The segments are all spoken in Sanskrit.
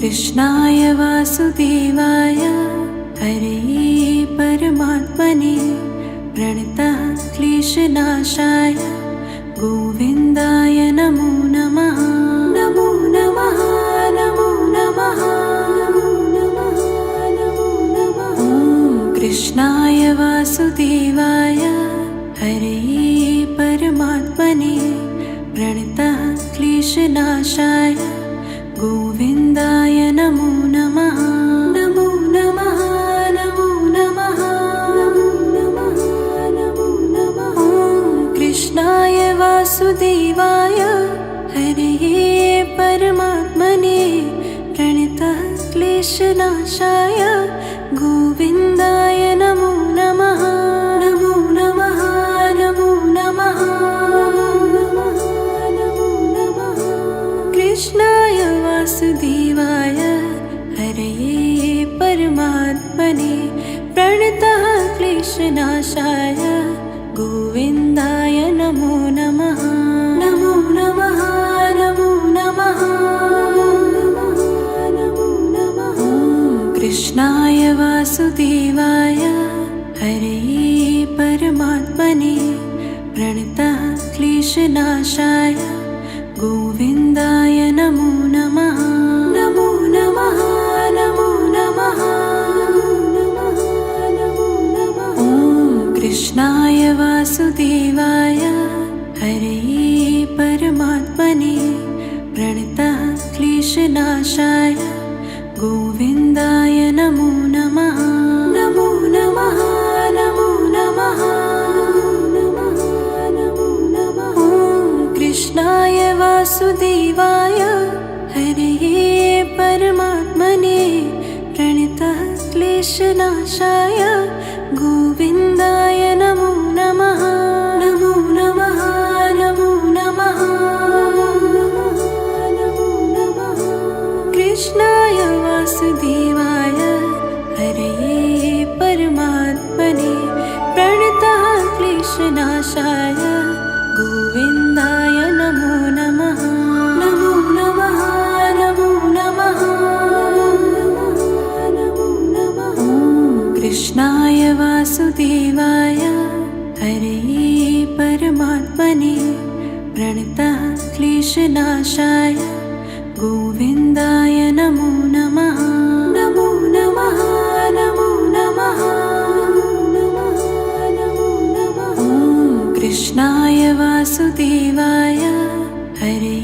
कृष्णाय वासुदेवाय हरे परमात्मने प्रणतः क्लेशनाशाय गोविन्दाय नमो नमः। नमो नमः नमो नमः नमो नमः नमो नमः। कृष्णाय वासुदेवाय हरे परमात्मने प्रणतः क्लेशनाशाय गोविन्दाय नमो नमः। नमो नमः नमो नमः नमो नमः नमो नमः। कृष्णाय वासुदेवाय हरे परमात्मने प्रणतः क्लेशनाशाय गोविन्दाय नमो नमः। नमो नमः नमो नमः नमो नमः। कृष्णाय वासुदेवाय हरे परमात्मने प्रणतः क्लेशनाशाय गोविन्दाय नमो नमः। नमो नमः नमो नमः नमो नमः। कृष्णाय वासुदेवाय हरे परमात्मने प्रणतः क्लेशनाशाय गोविन्दाय नमो नमः। नमो नमः नमो नमः नमो नमः। कृष्णाय वासुदेवाय हरे परमात्मने प्रणतः क्लेशनाशाय गोविन्दाय नमो नमः। नमो नमः नमो नमः नमो नमः। कृष्णाय वासुदेवाय हरे परमात्मने प्रणतः क्लेशनाशाय गोविन्दाय नमो नमः। नमो नमः नमो नमः नमो नमः। कृष्णाय वासुदेवाय हरे परमात्मने प्रणतः क्लेशनाशाय गोविन्दाय नमो नमः। नमो नमः नमो नमः नमो नमः। कृष्णाय वासुदेवाय हरे परमात्मने प्रणतः क्लेशनाशाय गोविन्दाय नमो नमः। नमो नमः नमो नमः नमो नमः। कृष्णाय वासुदेवाय हरे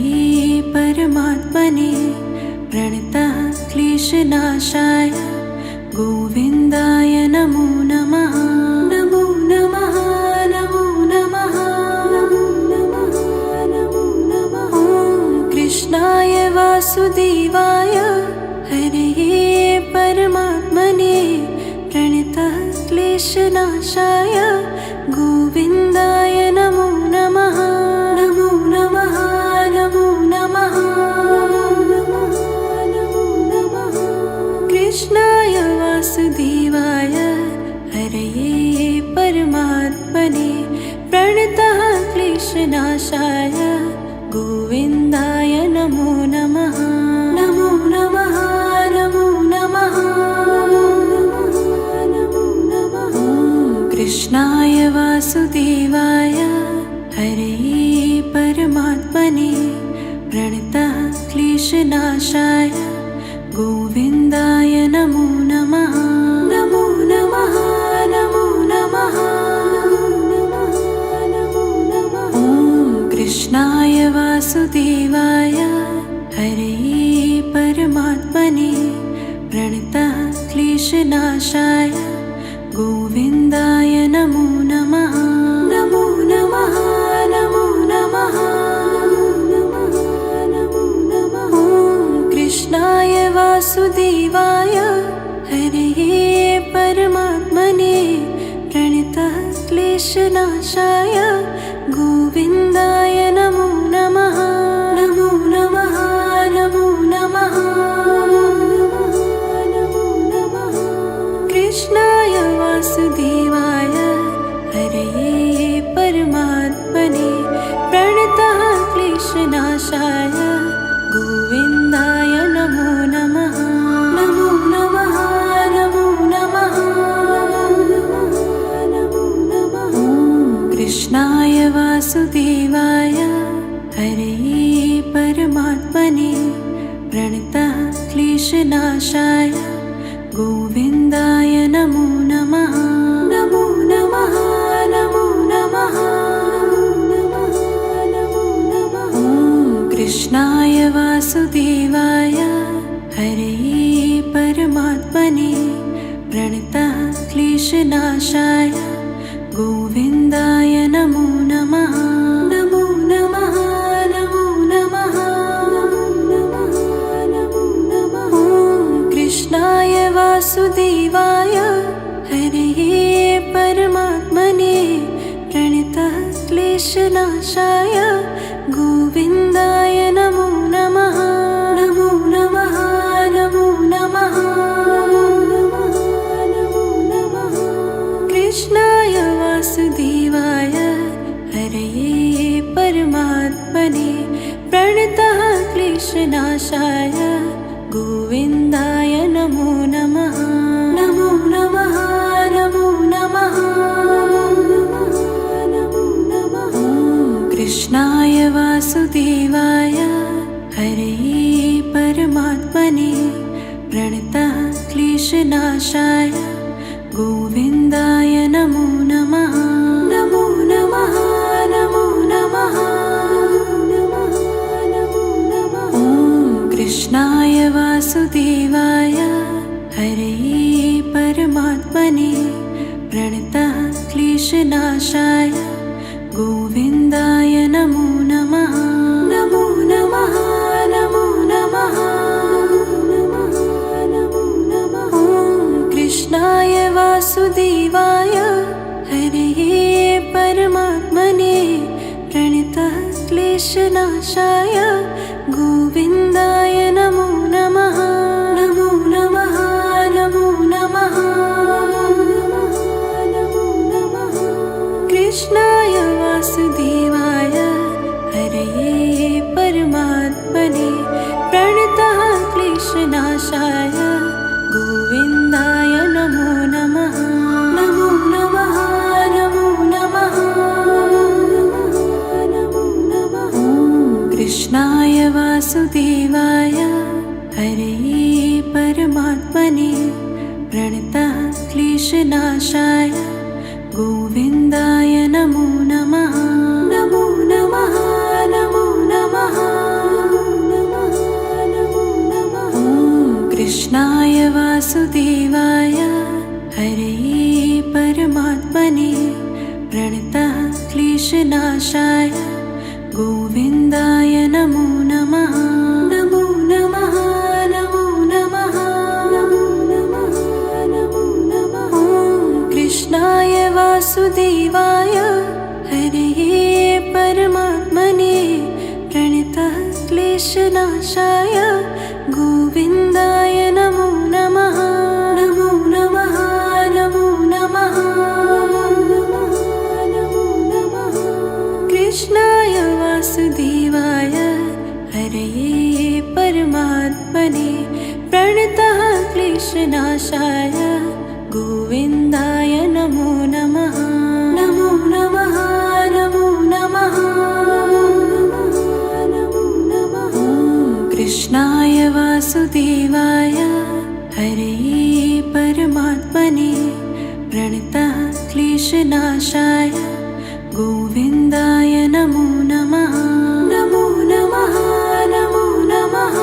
परमात्मने प्रणतः क्लेशनाशाय गोविन्दाय नमो नमः। नमो नमः नमो नमः नमो नमः। कृष्णाय वासुदेवाय हरे परमात्मने प्रणतः क्लेशनाशाय गोविन्दाय नमो नमः। नमो नमः नमो नमः नमो नमः। कृष्णाय वासुदेवाय हरे परमात्मने प्रणतः क्लेशनाशाय गोविन्दाय नमो नमः। नमो नमः नमो नमः नमो नमः। कृष्णाय वासुदेवाय हरे परमात्मने प्रणतः क्लेशनाशाय गोविन्दाय नमो नमः। नमो नमः नमो नमः नमो नमः। कृष्णाय वासुदेवाय हरे परमात्मने प्रणतः क्लेशनाशाय गोविन्दाय नमो नमः। नमो नमः नमो नमः नमो नमः। कृष्णाय वासुदेवाय हरे परमात्मने प्रणतः क्लेशनाशाय गोविन्दाय नमो नमः। नमो नमः नमो नमः नमो नमः। कृष्णाय वासुदेवाय हरे परमात्मने प्रणतः क्लेशनाशाय गोविन्दाय नमो नमः। कृष्णाय वासुदेवाय हरे परमात्मने प्रणतः क्लेशनाशाय गोविन्दाय नमो नमः। नमो नमः नमो नमः नमो नमः। ॐ कृष्णाय वासुदेवाय हरे परमात्मने प्रणतः क्लेशनाशाय गोविन्दाय नमो नमः। नमो नमः नमो नमः नमो नमः। ॐ कृष्णाय वासुदेवाय हरे परमात्मने प्रणतः क्लेशनाशाय गोविन्दाय नमो नमः। नमो नमः नमो नमः नमो नमः। कृष्णाय वासुदेवाय हरे परमात्मने प्रणतः क्लेशनाशाय गोविन्दाय नमो नमः। नमो नमः नमो नमः नमो नमः। ॐ कृष्णाय वासुदेवाय हरे परमात्मने प्रणतः क्लेशनाशाय गोविन्दाय नमो नमः। नमो नमः नमो नमः नमो नमः। ॐ कृष्णाय वासुदेवाय हरे परमात्मने प्रणतः क्लेशनाशाय गोविन्दाय नमो नमः। नमो नमः नमो नमः नमो नमः। ॐ कृष्णाय वासुदेवाय हरे परमात्मने प्रणतः क्लेशनाशाय गोविन्दाय नमो नमः। नमो नमः नमो नमः नमो नमः। कृष्णाय वासुदेवाय हरे परमात्मने प्रणतः क्लेशनाशाय गोविन्दाय नमो नमः। नमो नमः नमो नमः नमो नमः। ॐ कृष्णाय वासुदेवाय हरे परमात्मने प्रणतः क्लेशनाशाय गोविन्दाय नमो नमः। नमो नमः नमो नमः नमो नमः। ॐ कृष्णाय वासुदेवाय हरे परमात्मने प्रणतः क्लेशनाशाय गोविन्दाय नमो नमः। नमो नमः नमो नमः नमो नमः। ॐ कृष्णाय वासुदेवाय हरे परमात्मने प्रणतः क्लेशनाशाय गोविन्दाय नमो नमः। नमो नमः नमो नमः नमो नमः। कृष्णाय वासुदेवाय हरे परमात्मने प्रणतः क्लेशनाशाय गोविन्दाय नमो नमः। नमो नमः नमो नमः नमो नमः। ॐ कृष्णाय वासुदेवाय हरे परमात्मने प्रणतः क्लेशनाशाय गोविन्दाय नमो नमः। नमो नमः नमो नमः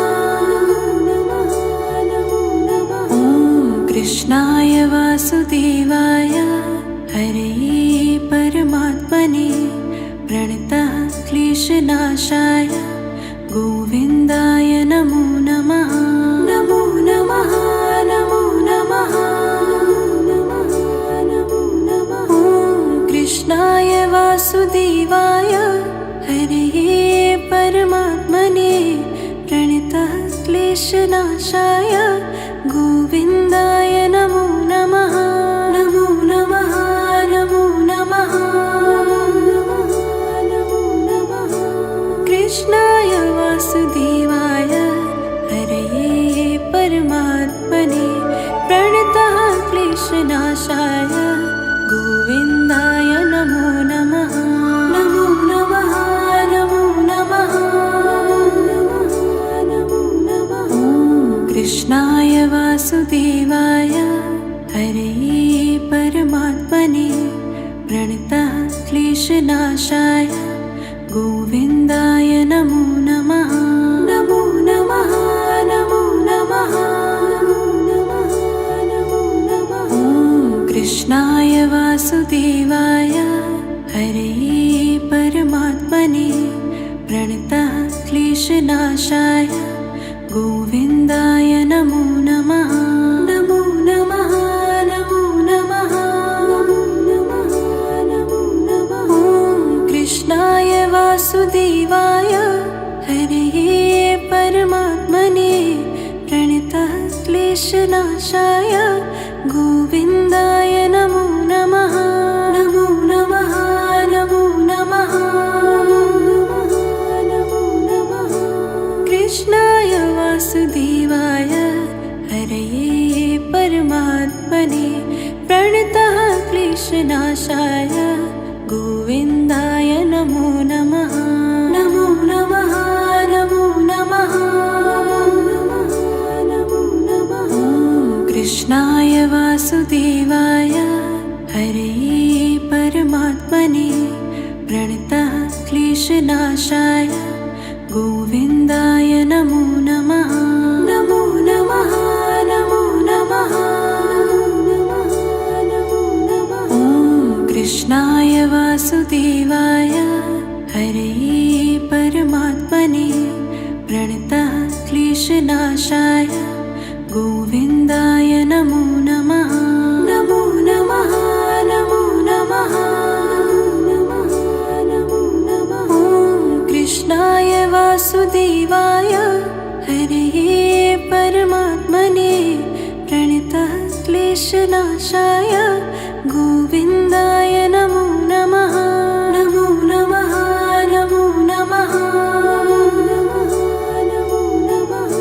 नमो नमः। ॐ कृष्णाय वासुदेवाय हरे परमात्मने प्रणतः क्लेशनाशाय गोविन्दाय नमो नमः। नमो नमः नमो नमः नमो नमः। ॐ कृष्णाय वासुदेवाय हरे परमात्मने प्रणतः क्लेशनाशाय गोविन्दाय नमो नमः। नमो नमः नमो नमः नमो नमः। कृष्णाय वासुदेवाय हरे परमात्मने प्रणतः क्लेशनाशाय गोविन्दाय नमो नमः। वासुदेवाय हरे परमात्मने प्रणतः क्लेशनाशाय गोविन्दाय नमो नमः। नमो नमः नमो नमः नमो नमः। ॐ कृष्णाय वासुदेवाय हरे परमात्मने प्रणतः क्लेशनाशाय गोविन्दाय नमो नमः। नमो नमः नमो नमः नमो नमः। ॐ कृष्णाय वासुदेवाय हरे परमात्मने प्रणतः क्लेशनाशाय गोविन्दाय नमो नमः। नमो नमः नमो नमः नमो नमः। कृष्णाय वासुदेवाय हरे परमात्मने प्रणतः क्लेशनाशाय गोविन्दाय नमो नमः। नमो नमः नमो नमः नमो नमः। ॐ कृष्णाय वासुदेवाय हरे परमात्मने प्रणतः क्लेशनाशाय गोविन्दाय नमो नमः। नमो नमः नमो नमः नमो नमः। ॐ कृष्णाय वासुदेवाय हरे परमात्मने प्रणतः क्लेशनाशाय गोविन्दाय नमो नमः। नमो नमः नमो नमः नमो नमः। ॐ कृष्णाय वासुदेवाय हरे परमात्मने प्रणतः क्लेशनाशाय गोविन्दाय नमो नमः। नमो नमः नमो नमः नमो नमः।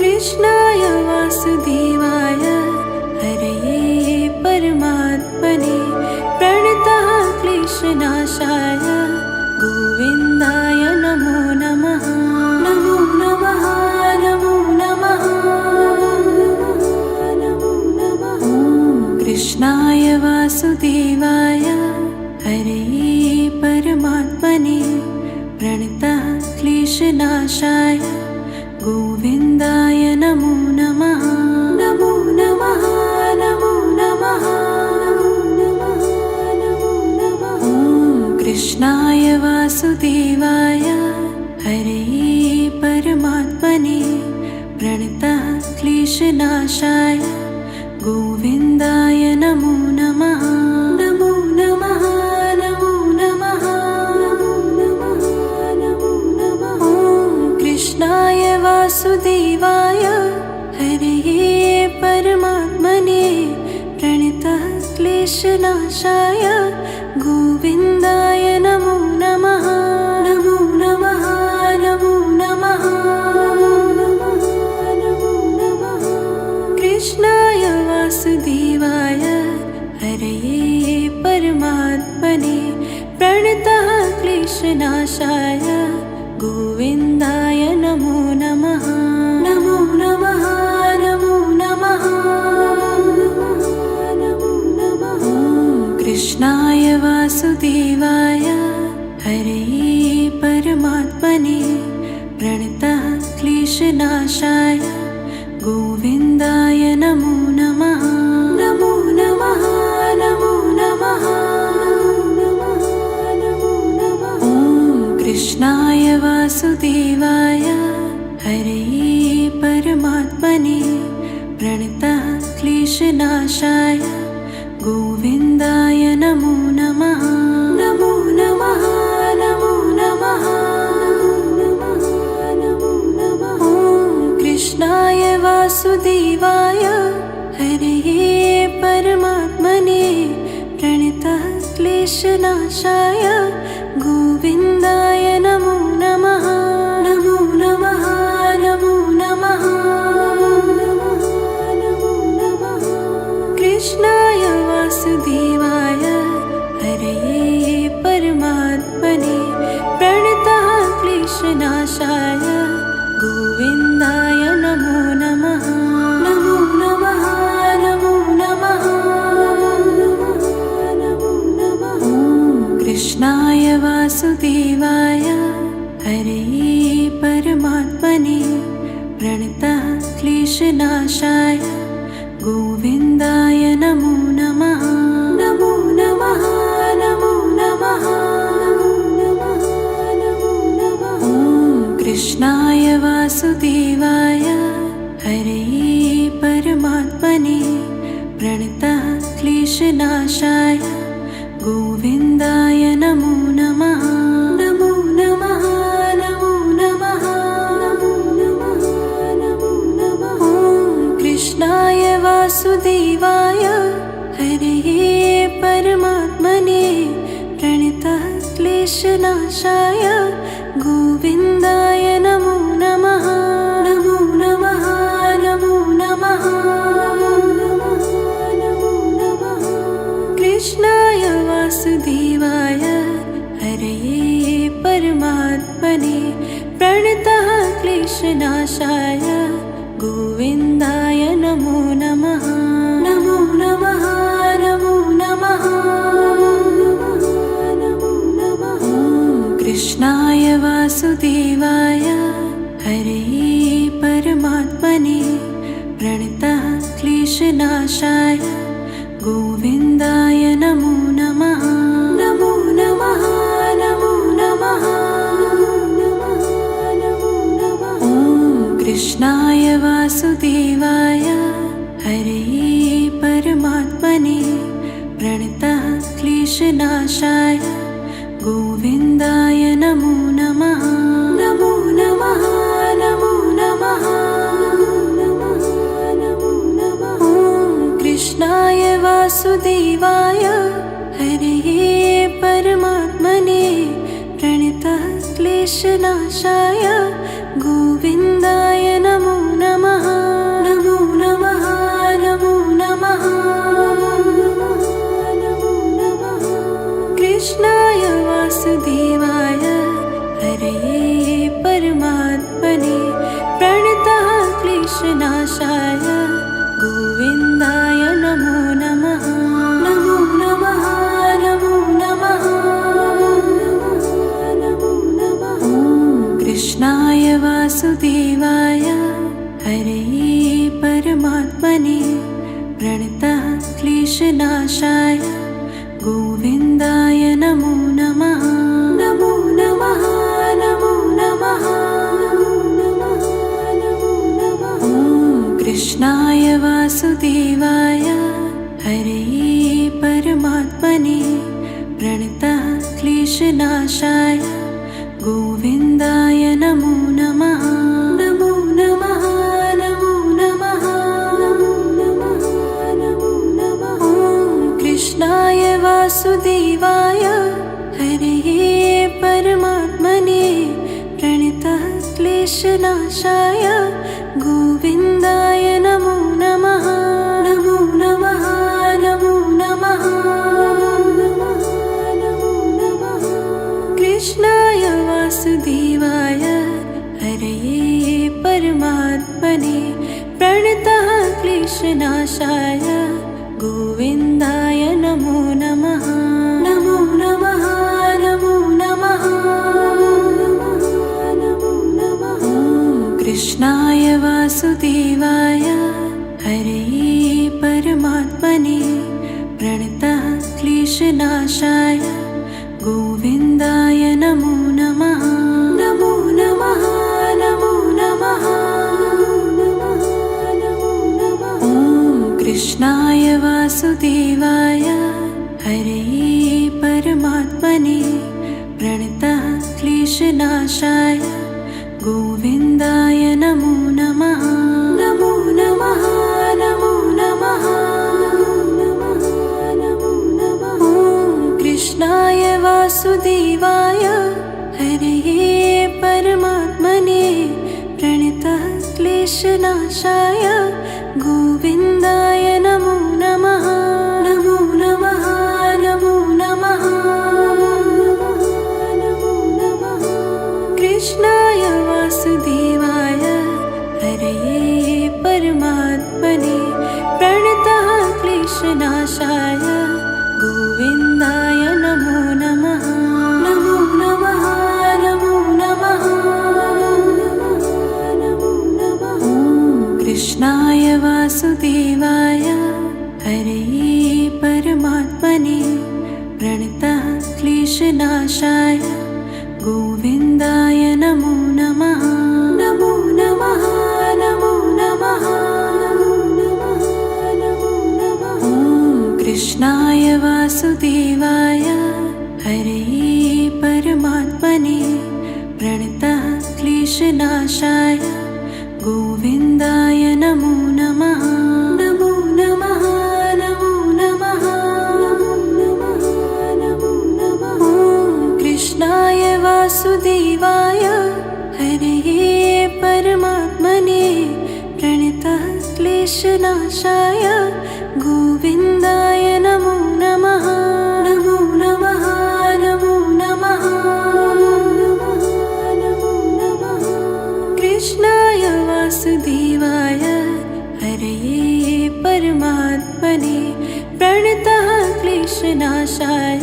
कृष्णाय वासुदेवाय हरे परमात्मने प्रणतः क्लेशनाशाय गोविन्दाय नमो नमः। नमो नमः नमो नमः नमो नमः। ॐ कृष्णाय वासुदेवाय हरे परमात्मने प्रणतः क्लेशनाशाय गोविन्दाय नमो नमः। नमो नमः नमो नमः नमो नमः। ॐ कृष्णाय वासुदेवाय हरे परमात्मने प्रणतः क्लेशनाशाय गोविन्दाय नमो नमः। नमो नमः नमो नमः नमो नमः। ॐ कृष्णाय वासुदेवाय हरे परमात्मने प्रणतः क्लेशनाशाय गोविन्दाय नमो नमः। नमो नमः नमो नमः नमो नमः। कृष्णाय वासुदेवाय हरे परमात्मने प्रणतः क्लेशनाशाय गोविन्दाय नमो नमः। नमो नमः नमो नमः नमो नमः। ॐ कृष्णाय वासुदेवाय हरे परमात्मने प्रणतः क्लेशनाशाय गोविन्दाय नमो नमः। नमो नमः नमो नमः नमो नमः। ॐ कृष्णाय वासुदेवाय हरे परमात्मने प्रणतः क्लेशनाशाय गोविन्दाय नमो नमः। नमो नमः नमो नमः नमो नमः। ॐ कृष्णाय वासुदेवाय हरे परमात्मने प्रणतः क्लेशनाशाय गोविन्दाय नमो नमः। नमो नमः नमो नमः नमो नमः। कृष्णाय वासुदेवाय हरे परमात्मने प्रणतः क्लेशनाशाय गोविन्दाय नमो नमः। नमो नमः परमात्मने प्रणतः क्लेशनाशाय गोविन्दाय नमो नमः। नमो नमः नमो नमः नमो नमः। ॐ कृष्णाय वासुदेवाय हरये परमात्मने प्रणतः क्लेशनाशाय गोविन्दाय नमो नमः। नमो नमः नमो नमः नमो नमः। ॐ कृष्णाय वासुदेवाय हरये परमात्मने प्रणतः क्लेशनाशाय गोविन्दाय नमो नमः। नमो नमः नमो नमः नमो नमः। कृष्णाय वासुदेवाय हरये परमात्मने प्रणतः क्लेशनाशाय गोविन्दाय नमो नमः। नमो नमः नमो नमः नमो नमः। ॐ कृष्णाय वासुदेवाय हरये परमात्मने प्रणतः क्लेशनाशाय गोविन्दाय नमो नमः। नमो नमः नमो नमः नमो नमः। ॐ कृष्णाय वासुदेवाय हरये परमात्मने प्रणतः क्लेशनाशाय गोविन्दाय नमो नमः। नमो नमः नमो नमः नमो नमः। ॐ कृष्णाय वासुदेवाय हरये परमात्मने प्रणतः क्लेशनाशाय गोविन्दाय नमो नमः। नमो नमः नमो नमः नमो नमः। कृष्णाय वासुदेवाय हरये परमात्मने प्रणतः क्लेशनाशाय गोविन्दाय नमो नमः। नमो नमः नमो नमः नमो नमः। ॐ कृष्णाय वासुदेवाय हरये परमात्मने प्रणतः क्लेशनाशाय गोविन्दाय नमो नमः। नमो नमः नमो नमः नमो नमः। ॐ कृष्णाय वासुदेवाय हरये परमात्मने प्रणतः क्लेशनाशाय गोविन्दाय नमो नमः। नमो नमः नमो नमः नमो नमः। ॐ कृष्णाय वासुदेवाय हरये परमात्मने प्रणतः क्लेशनाशाय गोविन्दाय नमो नमः। नमो नमः नमो नमः नमो नमः। कृष्णाय वासुदेवाय हरये परमात्मने प्रणतः क्लेशनाशाय गोविन्दाय नमो नमः। नमो नमः नमो नमः नमो नमः। ॐ कृष्णाय वासुदेवाय हरये परमात्मने प्रणतः क्लेशनाशाय गोविन्दाय नमो नमः। नमो नमः नमो नमः नमो नमः। ॐ कृष्णाय वासुदेवाय हरये परमात्मने प्रणतः क्लेशनाशाय गोविन्दाय नमो नमः। नमो नमः नमो नमः नमो नमः। ॐ कृष्णाय वासुदेवाय हरये परमात्मने प्रणतः क्लेशनाशाय गोविन्दाय नमो नमः। नमो नमः नमो नमः नमो नमः। कृष्णाय वासुदेवाय हरये परमात्मने प्रणतः क्लेशनाशाय गोविन्दाय नमो नमः। नमो नमः नमो नमः कृष्णाय वासुदेवाय हरे परमात्मने प्रणतः क्लेशनाशाय गोविन्दाय नमो नमः। नमो नमः नमो नमः नमो नमः नमो नमः। ॐ कृष्णाय वासुदेवाय हरे परमात्मने प्रणतः क्लेशनाशाय गोविन्दाय नमो नमः। नमो नमः नमो नमः नमो नमः नमो नमः। ॐ कृष्णाय वासुदेवाय हरे परमात्मने प्रणतः क्लेशनाशाय गोविन्दाय नमो नमः। नमो नमः नमो नमः नमो नमः। कृष्णाय वासुदेवाय हरे परमात्मने प्रणतः क्लेशनाशाय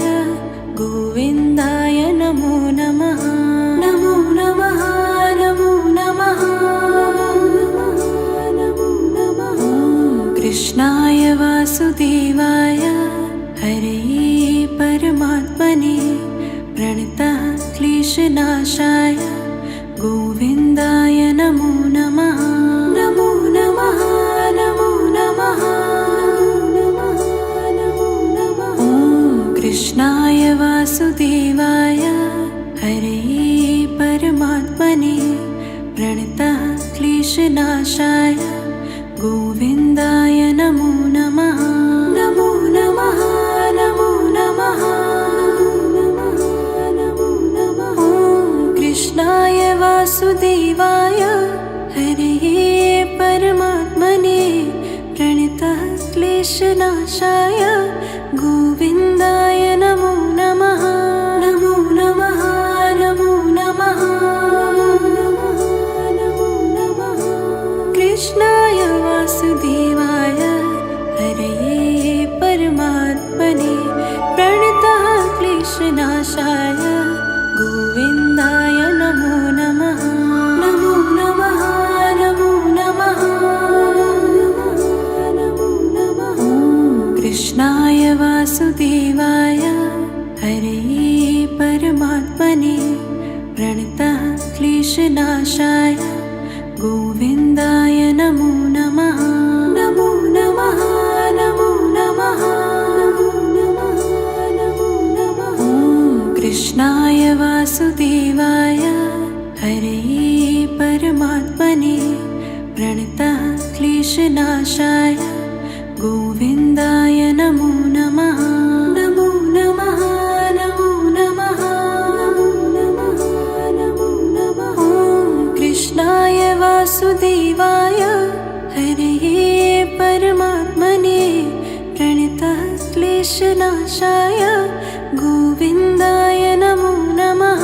गोविन्दाय नमो नमः। नमो नमः नमो नमः नमो नमः। ॐ कृष्णाय वासुदेवाय हरे परमात्मने प्रणतः क्लेशनाशाय गोविन्दाय नमो नमः। नमो नमः नमो नमः नमो नमः। ॐ कृष्णाय वासुदेवाय हरे परमात्मने प्रणतः क्लेशनाशाय गोविन्दाय नमो नमः। नमो नमः नमो नमः नमो नमः। ॐ कृष्णाय वासुदेवाय हरे परमात्मने प्रणतः क्लेशनाशाय गोविन्दाय नमो नमः। नमो नमः नमो नमः नमो नमः। कृष्णाय वासुदेवाय हरे परमात्मने प्रणतः क्लेशनाशाय गोविन्दाय नमो नमः। नमो नमः नमो नमः नमो नमः। ॐ कृष्णाय वासुदेवाय हरे परमात्मने प्रणतः क्लेशनाशाय गोविन्दाय नमो नमः। नमो नमः नमो नमः नमो नमः। ॐ कृष्णाय वासुदेवाय हरे परमात्मने प्रणतः क्लेशनाशाय गोविन्दाय नमो नमः। नमो नमः नमो नमः नमो नमः। ॐ कृष्णाय वासुदेवाय हरे परमात्मने प्रणतः क्लेशनाशाय गोविन्दाय नमो नमः।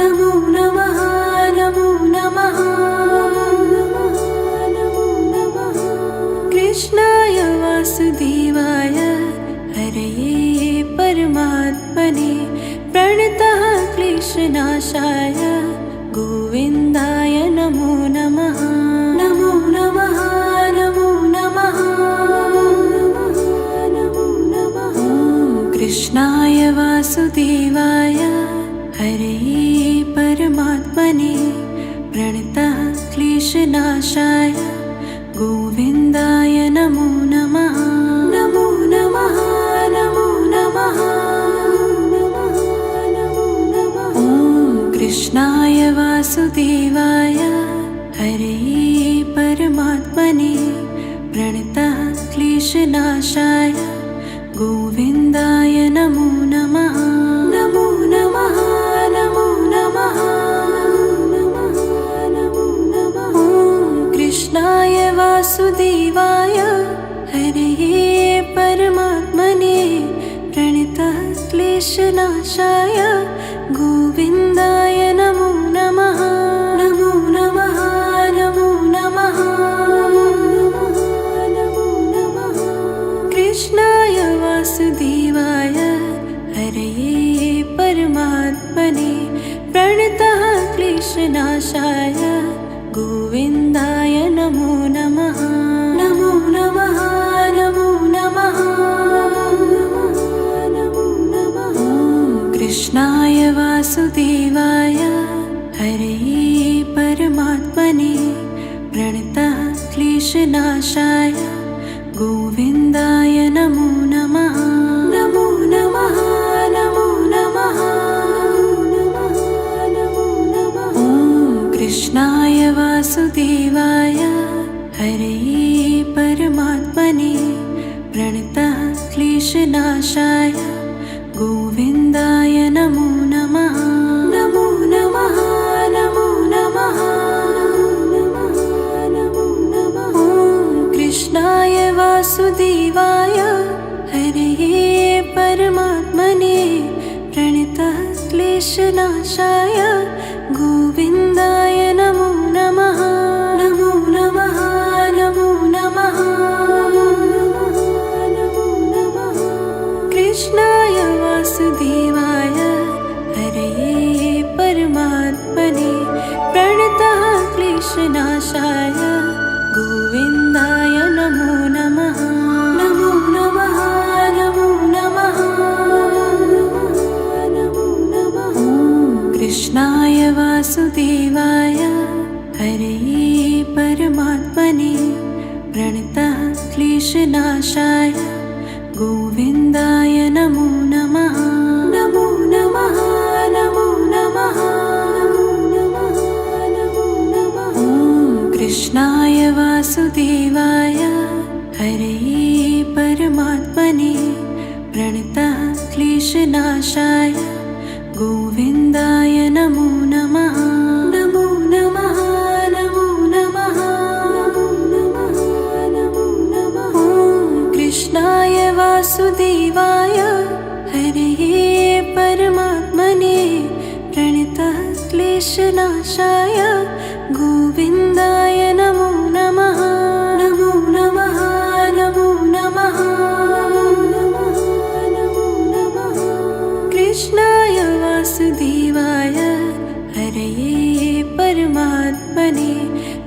नमो नमः नमो नमः नमो नमः। कृष्णाय वासुदेवाय हरे परमात्मने प्रणतः क्लेशनाशाय गोविन्दाय नमो नमः। नमो नमः नमो नमः नमो नमः। ॐ कृष्णाय वासुदेवाय हरे परमात्मने प्रणतः क्लेशनाशाय गोविन्दाय नमो नमः। नमो नमः नमो नमः नमो नमः। ॐ कृष्णाय वासुदेवाय हरे परमात्मने प्रणतः क्लेशनाशाय गोविन्दाय नमो नमः। नमो नमः नमो नमः नमो नमः। ॐ कृष्णाय वासुदेवाय हरे परमात्मने प्रणतः क्लेशनाशाय गोविन्दाय नमो नमः। नमो नमः नमो नमः नमो नमः। कृष्णाय वासुदेवाय हरे परमात्मने प्रणतः क्लेशनाशाय गोविन्दाय नमो नमः। कृष्णाय वासुदेवाय हरे परमात्मने प्रणतः क्लेशनाशाय गोविन्दाय नमो नमः। नमो नमः नमो नमः नमो नमः। ॐ कृष्णाय वासुदेवाय हरे परमात्मने प्रणतः क्लेशनाशाय गोविन्दाय नमो नमः। नमो नमः नमो नमः नमो नमः। ॐ कृष्णाय वासुदेवाय हरे परमात्मने प्रणतः क्लेशनाशाय गोविन्दाय नमो नमः। नमो नमः नमो नमः नमो नमः। कृष्णाय वासुदेवाय हरे परमात्मने प्रणतः क्लेशनाशाय गोविन्दाय नमो नमः। नमो नमः नमो नमः नमो नमः। ॐ कृष्णाय वासुदेवाय हरे परमात्मने प्रणतः क्लेशनाशाय गोविन्दाय नमो नमः। नमो नमः नमो नमः नमो नमः। ॐ कृष्णाय वासुदेवाय हरे परमात्मने प्रणतः क्लेशनाशाय गोविन्दाय नमो नमः। नमो नमः नमो नमः नमो नमः। ॐ कृष्णाय वासुदेवाय हरे परमात्मने प्रणतः क्लेशनाशाय गोविन्दाय नमो नमः। नमो नमः नमो नमः नमो नमः। कृष्णाय वासुदेवाय हरे परमात्मने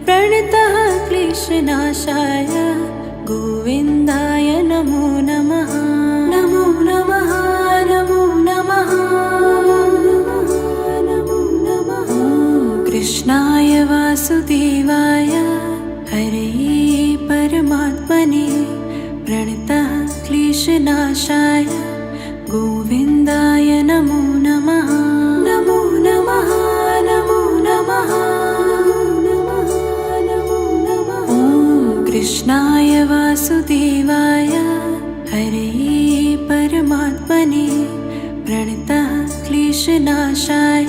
प्रणतः क्लेशनाशाय गोविन्दाय नमो नमः। नमो नमः नमो नमः नमो नमः। ॐ कृष्णाय वासुदेवाय हरे परमात्मने प्रणतः क्लेशनाशाय गोविन्दाय नमो नमः। नमो नमः नमो नमः नमो नमः। ॐ कृष्णाय वासुदेवाय हरे परमात्मने प्रणतः क्लेशनाशाय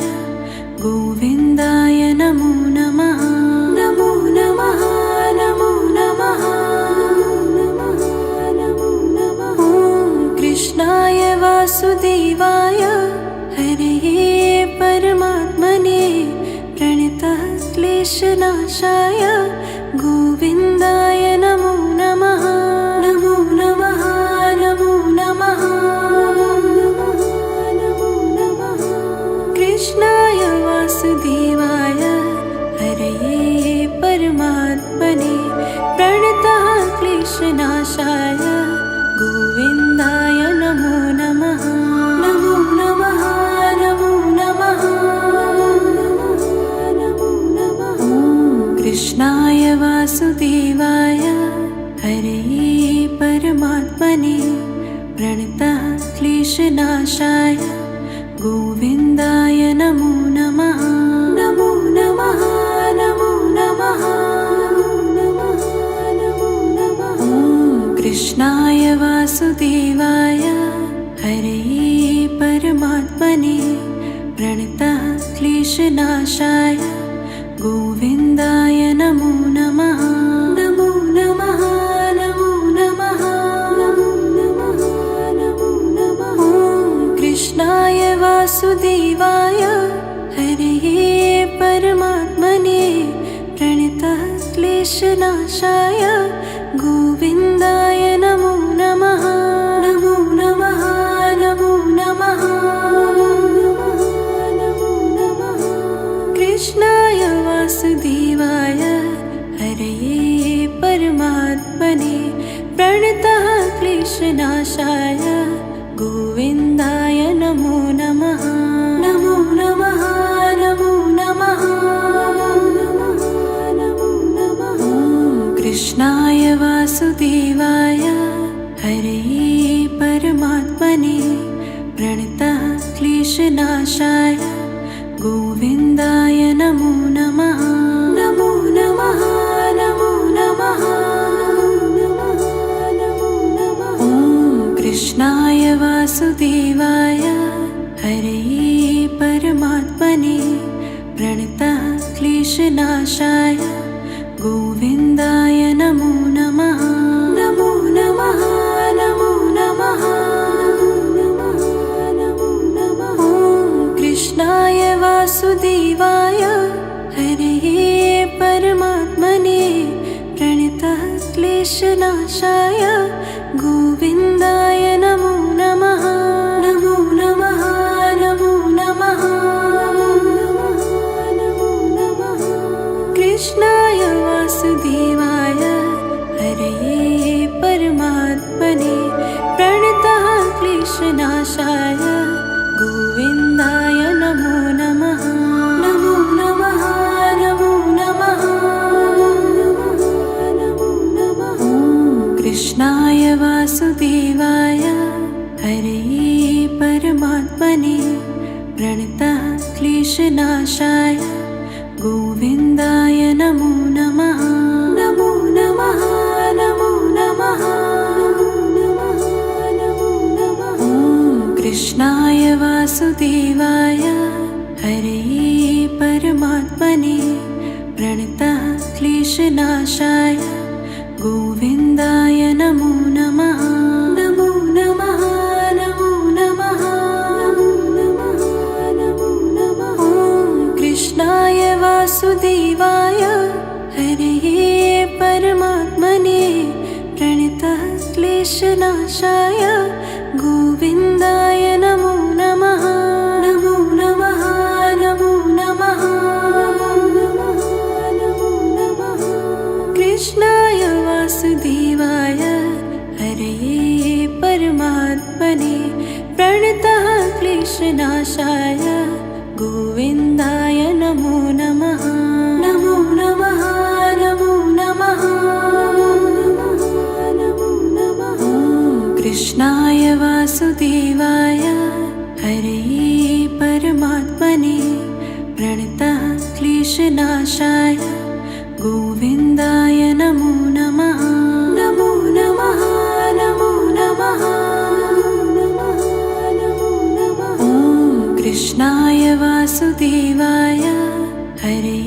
गोविन्दाय नमो नमः। नमो नमः नमो नमः नमो नमः। ॐ कृष्णाय वासुदेवाय हरे परमात्मने प्रणतः क्लेशनाशाय गोविन्दाय नमो नमः। नमो नमः नमो नमः नमो नमः। कृष्णाय वासुदेवाय हरे परमात्मने प्रणतः क्लेशनाशाय गोविन्दाय नमो नमः। नमो नमः नमो नमः नमो नमः। ॐ कृष्णाय वासुदेवाय हरे परमात्मने प्रणतः क्लेशनाशाय गोविन्दाय नमो नमः। नमो नमः नमो नमः नमो नमः। ॐ कृष्णाय वासुदेवाय हरे परमात्मने प्रणतः क्लेशनाशाय गोविन्दाय नमो नमः। नमो नमः नमो नमः नमो नमः। ॐ कृष्णाय वासुदेवाय हरे परमात्मने प्रणतः क्लेशनाशाय गोविन्दाय नमो नमः। नमो नमः नमो नमः नमो नमः। कृष्णाय वासुदेवाय हरे परमात्मने प्रणतः क्लेशनाशाय गोविन्दाय नमो नमः। कृष्णाय वासुदेवाय हरे परमात्मने प्रणतः क्लेशनाशाय गोविन्दाय नमो नमः। नमो नमः नमो नमः नमो नमः। ॐ कृष्णाय वासुदेवाय हरे परमात्मने प्रणतः क्लेशनाशाय गोविन्दाय नमो नमः। नमो नमः नमो नमः नमो नमः। ॐ कृष्णाय वासुदेवाय हरे परमात्मने प्रणतः क्लेशनाशाय गोविन्दाय नमो नमः। नमो नमः नमो नमः नमो नमः। कृष्णाय वासुदेवाय हरे परमात्मने प्रणतः क्लेशनाशाय गोविन्दाय नमो नमः। नमो नमः नमो नमः नमो नमः। ॐ कृष्णाय वासुदेवाय हरे परमात्मने प्रणतः क्लेशनाशाय गोविन्दाय नमो नमः। नमो नमः नमो नमः नमो नमः। ॐ कृष्णाय वासुदेवाय हरे परमात्मने प्रणतः क्लेशनाशाय गोविन्दाय नमो नमः। नमो नमः नमो नमः नमो नमः। ॐ कृष्णाय वासुदेवाय हरे परमात्मने प्रणतः क्लेशनाशाय गोविन्दाय नमो नमः। नमो नमः नमो नमः नमो नमः। कृष्णाय वासुदेवाय हरे परमात्मने प्रणतः क्लेशनाशाय गोविन्दाय नमो नमः। नमो नमः नमो नमः नमो नमः। ॐ कृष्णाय वासुदेवाय हरे परमात्मने प्रणतः क्लेशनाशाय गोविन्दाय नमो नमः। नमो नमः नमो नमः नमो नमः। ॐ कृष्णाय वासुदेवाय हरे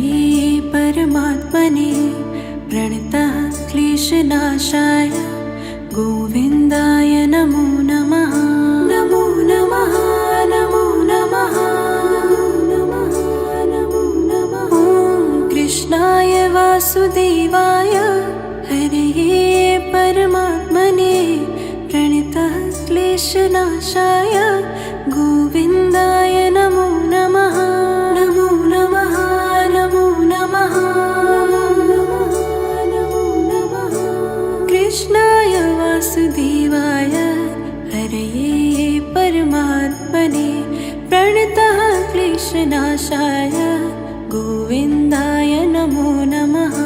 परमात्मने प्रणतः क्लेशनाशाय गोविन्दाय नमो नमः। नमो नमः नमो नमः नमो नमः। ॐ कृष्णाय वासुदेवाय हरे परमात्मने प्रणतः क्लेशनाशाय गोविन्दाय नमो नमः। नमो नमः नमो नमः नमो नमः। कृष्णाय वासुदेवाय हरे परमात्मने प्रणतः क्लेशनाशाय गोविन्दाय नमो नमः।